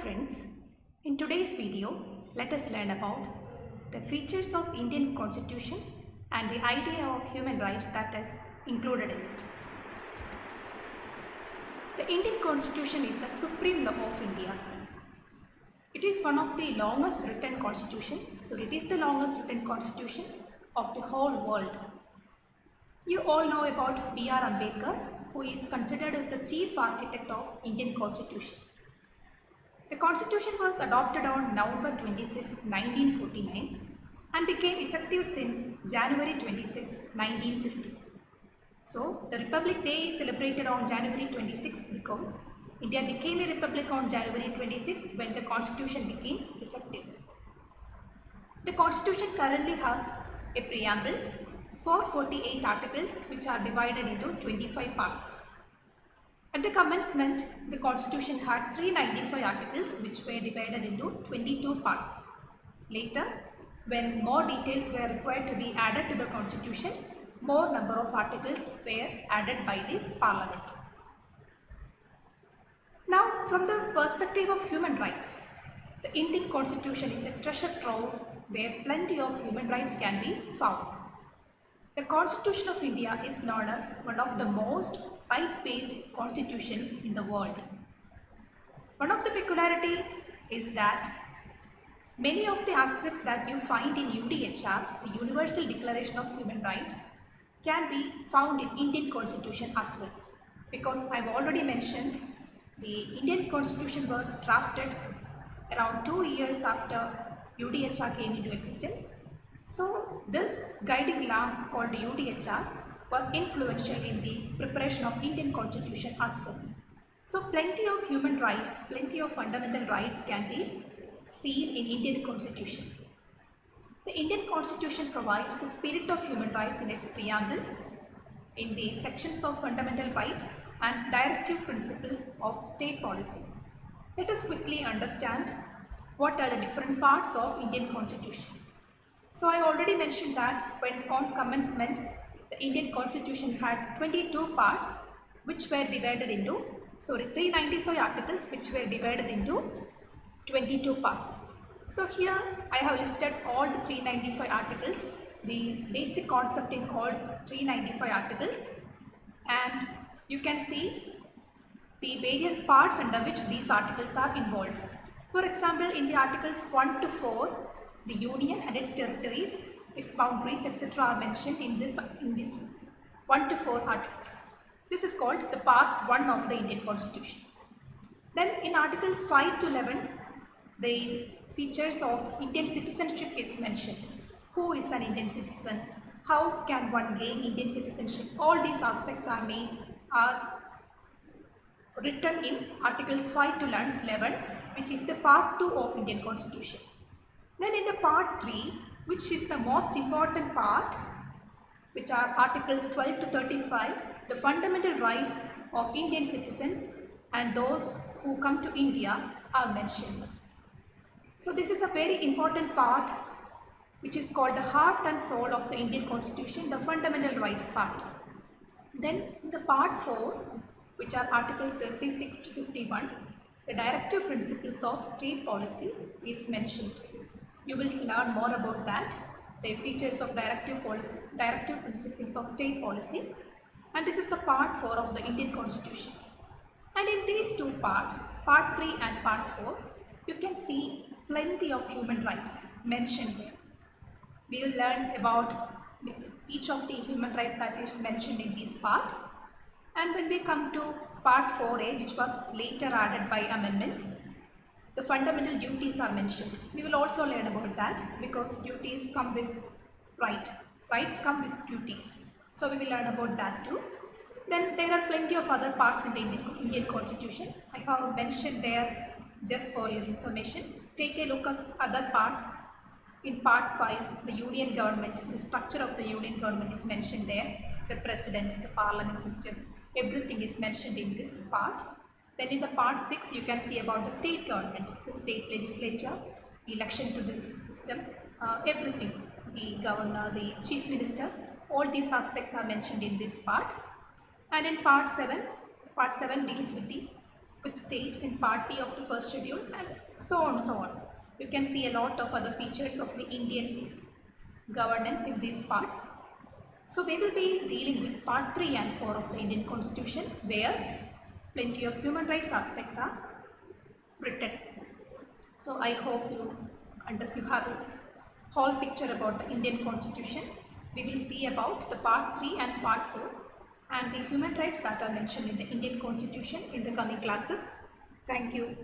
friends, in today's video, let us learn about the features of Indian Constitution and the idea of human rights that is included in it. The Indian Constitution is the supreme law of India. It is one of the longest written constitution, so it is the longest written constitution of the whole world. You all know about B.R. Ambedkar, who is considered as the chief architect of Indian Constitution. The Constitution was adopted on November 26, 1949 and became effective since January 26, 1950. So, the Republic Day is celebrated on January 26 because India became a republic on January 26 when the Constitution became effective. The Constitution currently has a preamble, 448 articles which are divided into 25 parts. At the commencement, the Constitution had 395 articles which were divided into 22 parts. Later, when more details were required to be added to the Constitution, more number of articles were added by the Parliament. Now, from the perspective of human rights, the Indian Constitution is a treasure trove where plenty of human rights can be found. The Constitution of India is known as one of the most right-based constitutions in the world. One of the peculiarity is that many of the aspects that you find in UDHR, the Universal Declaration of Human Rights, can be found in Indian Constitution as well. Because I've already mentioned the Indian Constitution was drafted around 2 years after UDHR came into existence. So this guiding lamp called UDHR was influential in the preparation of Indian Constitution as well. So plenty of human rights, plenty of fundamental rights can be seen in Indian Constitution. The Indian Constitution provides the spirit of human rights in its preamble, in the sections of fundamental rights and directive principles of state policy. Let us quickly understand what are the different parts of Indian Constitution. So I already mentioned that when on commencement, the Indian Constitution had 22 parts which were divided into, 395 articles which were divided into 22 parts. So here I have listed all the 395 articles, the basic concept in all 395 articles, and you can see the various parts under which these articles are involved. For example, in the articles 1 to 4, the Union and its territories, its boundaries, etc. are mentioned in this 1 to 4 articles. This is called the part 1 of the Indian Constitution. Then in articles 5 to 11, the features of Indian citizenship is mentioned. Who is an Indian citizen? How can one gain Indian citizenship? All these aspects are written in articles 5 to 11, which is the part 2 of Indian Constitution. Then in the part 3, which is the most important part, which are articles 12 to 35, the fundamental rights of Indian citizens and those who come to India are mentioned. So this is a very important part which is called the heart and soul of the Indian Constitution, the fundamental rights part. Then in the part 4, which are article 36 to 51, the directive principles of state policy is mentioned. You will learn more about that, the features of directive principles of state policy, and this is the part 4 of the Indian Constitution. And in these two parts, part 3 and part 4, you can see plenty of human rights mentioned there. We will learn about each of the human rights that is mentioned in this part. And when we come to part 4a, which was later added by amendment, the fundamental duties are mentioned. We will also learn about that because duties come with rights come with duties. So we will learn about that too. Then there are plenty of other parts in the Indian Constitution. I have mentioned there just for your information. Take a look at other parts. In part 5, the union government, the structure of the union government is mentioned there. The president, the parliament system, everything is mentioned in this part. Then in the part 6, you can see about the state government, the state legislature, election to this system, everything, the governor, the chief minister, all these aspects are mentioned in this part. And in part 7 deals with the with states in part B of the first schedule, and so on so on. You can see a lot of other features of the Indian governance in these parts. So we will be dealing with part 3 and 4 of the Indian Constitution, where plenty of human rights aspects are written. So I hope you have a whole picture about the Indian Constitution. We will see about the part 3 and part 4 and the human rights that are mentioned in the Indian Constitution in the coming classes. Thank you.